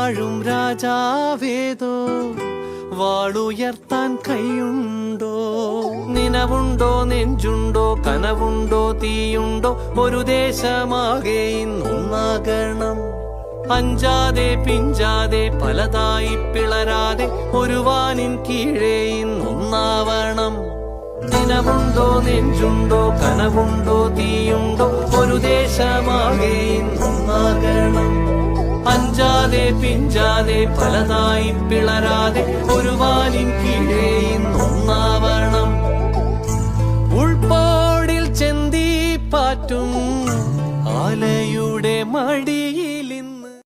വാഴും രാജാവേതോ വാളുയർത്താൻ കൈയുണ്ടോ? നിനവുണ്ടോ, നെഞ്ചുണ്ടോ, കനവുണ്ടോ, തീയുണ്ടോ? ഒരു ദേശമാകെ ഇന്നൊന്നാകണം. അഞ്ചാതെ പിഞ്ചാതെ പലതായി പിളരാതെ ഒരു വാനിൻ കീഴേ ഇന്നൊന്നാവണം. നിനവുണ്ടോ, നെഞ്ചുണ്ടോ, കനവുണ്ടോ, തീയുണ്ടോ? ഒരു ദേശമാകെ ഇന്നൊന്നാകണം. അഞ്ചാതെ പിഞ്ചാതെ പലതായി പിളരാതെ ഒരു വാനിൻ കീഴേ ഇന്നൊന്നാവണം.